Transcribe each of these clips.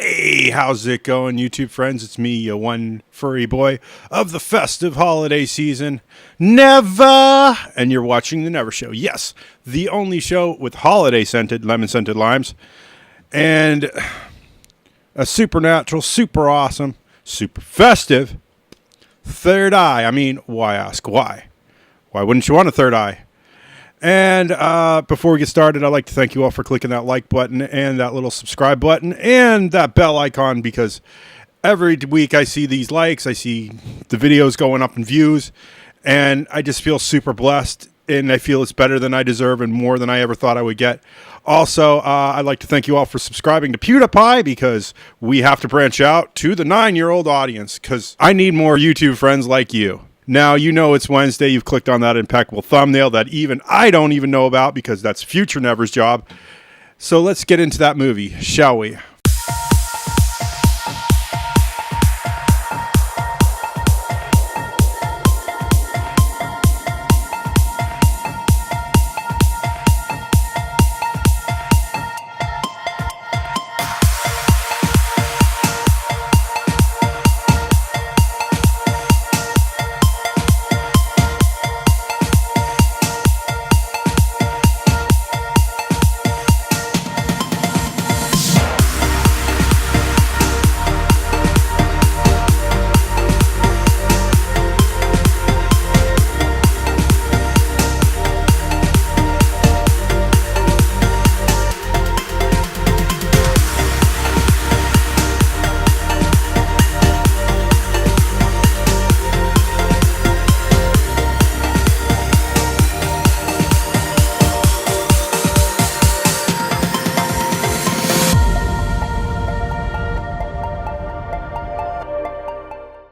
Hey, how's it going, YouTube friends? It's me, your one furry boy of the festive holiday season, Never! And you're watching The Never Show. Yes, the only show with holiday-scented, lemon-scented limes, and a supernatural, super awesome, super festive third eye. I mean, why ask why? Why wouldn't you want a third eye? And before we get started, I'd like to thank you all for clicking that like button and that little subscribe button and that bell icon, because every week I see these likes, I see the videos going up in views, and I just feel super blessed, and I feel it's better than I deserve and more than I ever thought I would get. Also, I'd like to thank you all for subscribing to PewDiePie, because we have to branch out to the 9-year-old audience, because I need more YouTube friends like you. Now, you know it's Wednesday. You've clicked on that impeccable thumbnail that even I don't even know about, because that's future Never's job. So let's get into that movie, shall we?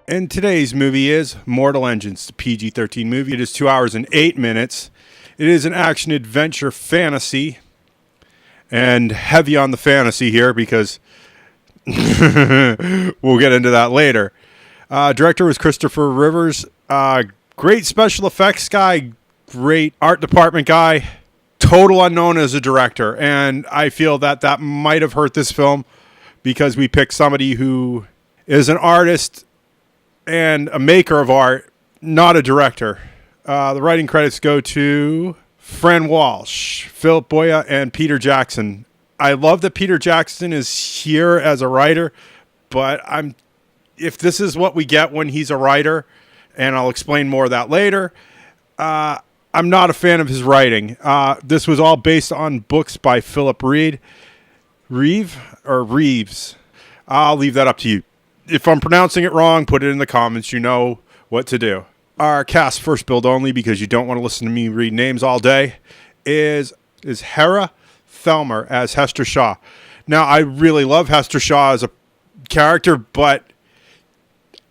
And today's movie is Mortal Engines, the PG-13 movie. It is 2 hours and 8 minutes. It is an action-adventure fantasy, and heavy on the fantasy here, because we'll get into that later. Director was Christopher Rivers. Great special effects guy, great art department guy, total unknown as a director. And I feel that that might have hurt this film, because we picked somebody who is an artist and a maker of art, not a director. The writing credits go to Fran Walsh, Philip Boyens, and Peter Jackson. I love that Peter Jackson is here as a writer, but if this is what we get when he's a writer, and I'll explain more of that later, I'm not a fan of his writing. This was all based on books by Philip Reeve. Reeves. I'll leave that up to you. If I'm pronouncing it wrong, put it in the comments. You know what to do. Our cast, first build only, because you don't want to listen to me read names all day, is Hera Thelmer as Hester Shaw. Now, I really love Hester Shaw as a character, but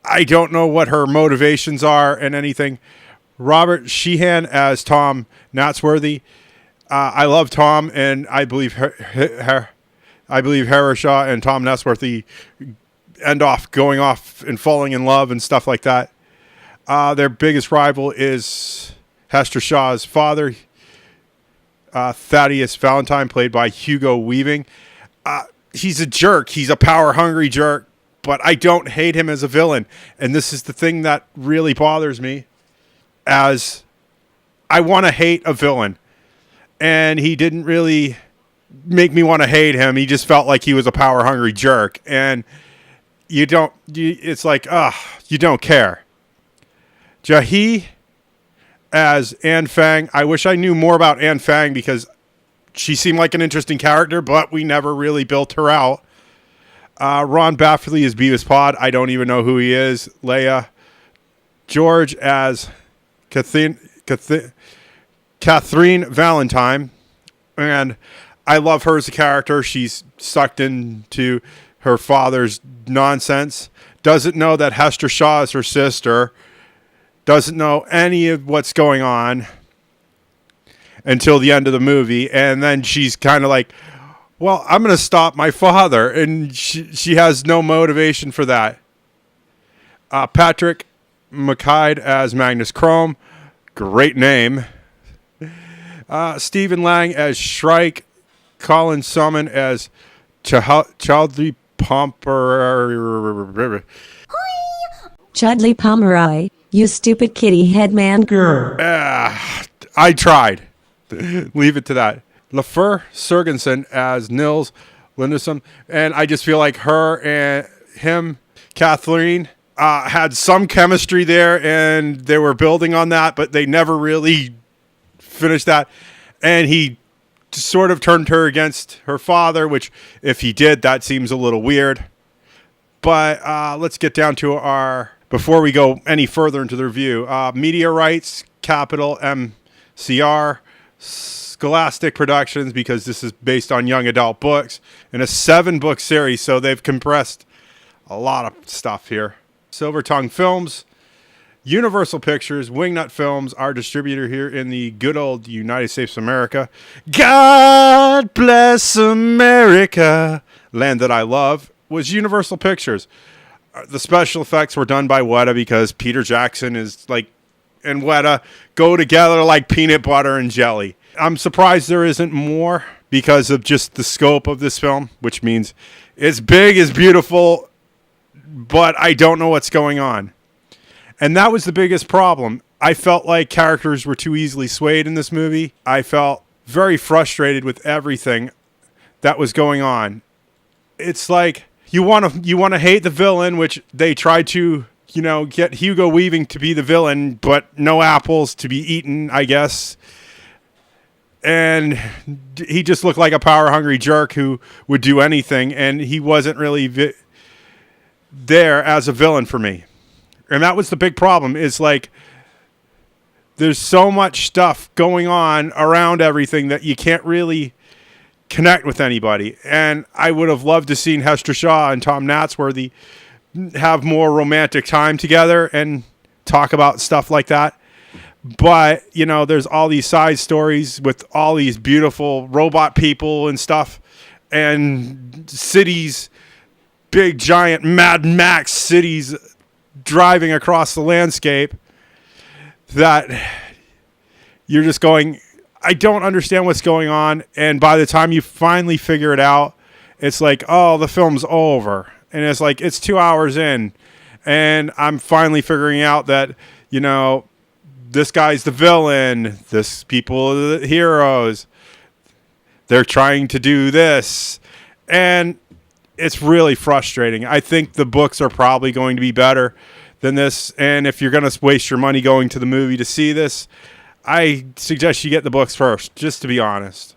I don't know what her motivations are and anything. Robert Sheehan as Tom Natsworthy. I love Tom, and I believe Hera Shaw and Tom Natsworthy end off going off and falling in love and stuff like that. Their biggest rival is Hester Shaw's father, Thaddeus Valentine, played by Hugo Weaving. He's a jerk. He's a power-hungry jerk, but I don't hate him as a villain. And this is the thing that really bothers me, as I want to hate a villain. And he didn't really make me want to hate him. He just felt like he was a power-hungry jerk. And it's like, you don't care. Jahi as Anne Fang. I wish I knew more about Anne Fang, because she seemed like an interesting character, but we never really built her out. Ron Bafferly as Beavis Pod. I don't even know who he is. Leia George as Catherine Valentine. And I love her as a character. She's sucked into her father's nonsense, doesn't know that Hester Shaw is her sister, doesn't know any of what's going on until the end of the movie, and then she's kind of like, well, I'm going to stop my father, and she has no motivation for that. Patrick McKay as Magnus Chrome, great name. Stephen Lang as Shrike, Colin Summon as Chowdhury Pomeroy. Chudley Pomeroy, you stupid kitty head man. Grr. I tried. Leave it to that. Lafur Sergensen as Nils Linderson, and I just feel like her and him, Kathleen, had some chemistry there, and they were building on that, but they never really finished that. And he sort of turned her against her father, which, if he did, that seems a little weird. But let's get down to before we go any further into the review, media rights, Capital MCR, Scholastic Productions, because this is based on young adult books, in a 7-book series, so they've compressed a lot of stuff here. Silver Tongue Films, Universal Pictures, Wingnut Films, our distributor here in the good old United States of America. God bless America, land that I love, was Universal Pictures. The special effects were done by Weta, because Peter Jackson and Weta go together like peanut butter and jelly. I'm surprised there isn't more because of just the scope of this film, which means it's big, it's beautiful, but I don't know what's going on. And that was the biggest problem. I felt like characters were too easily swayed in this movie. I felt very frustrated with everything that was going on. It's like you want to hate the villain, which they tried to, get Hugo Weaving to be the villain, but no apples to be eaten, I guess. And he just looked like a power-hungry jerk who would do anything, and he wasn't really there as a villain for me. And that was the big problem, is like there's so much stuff going on around everything that you can't really connect with anybody. And I would have loved to seen Hester Shaw and Tom Natsworthy have more romantic time together and talk about stuff like that. But, there's all these side stories with all these beautiful robot people and stuff, and cities, big, giant Mad Max cities driving across the landscape, that you're just going, I don't understand what's going on. And by the time you finally figure it out, it's like, oh, the film's over. And it's like, it's 2 hours in, and I'm finally figuring out that, this guy's the villain, this people are the heroes, they're trying to do this, and it's really frustrating. I think the books are probably going to be better than this, and if you're going to waste your money going to the movie to see this, I suggest you get the books first, just to be honest.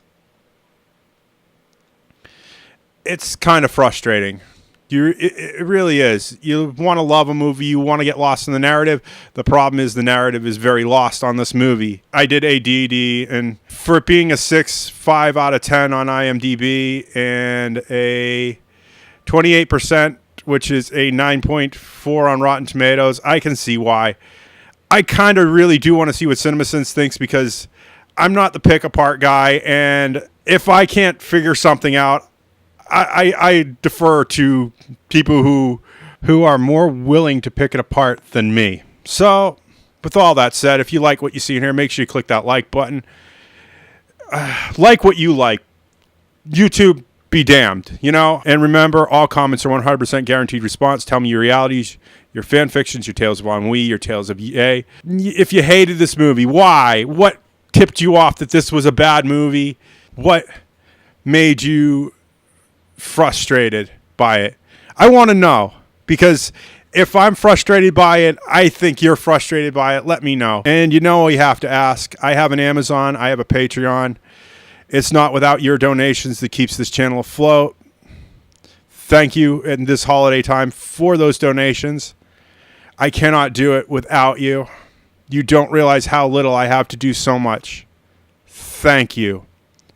It's kind of frustrating. It really is. You want to love a movie. You want to get lost in the narrative. The problem is the narrative is very lost on this movie. I did ADD, and for it being a 6.5 out of 10 on IMDb and a 28%, which is a 9.4 on Rotten Tomatoes, I can see why. I kind of really do want to see what CinemaSins thinks, because I'm not the pick-apart guy, and if I can't figure something out, I defer to people who are more willing to pick it apart than me. So, with all that said, if you like what you see in here, make sure you click that like button. Like what you like. YouTube, be damned, And remember, all comments are 100% guaranteed response. Tell me your realities, your fan fictions, your tales of ennui, your tales of EA. If you hated this movie, why? What tipped you off that this was a bad movie? What made you frustrated by it? I want to know, because if I'm frustrated by it, I think you're frustrated by it. Let me know. And you have to ask. I have an Amazon. I have a Patreon. It's not without your donations that keeps this channel afloat. Thank you in this holiday time for those donations. I cannot do it without you. You don't realize how little I have to do so much. Thank you.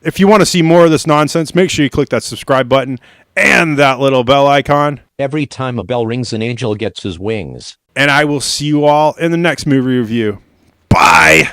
If you want to see more of this nonsense, make sure you click that subscribe button and that little bell icon. Every time a bell rings, an angel gets his wings. And I will see you all in the next movie review. Bye!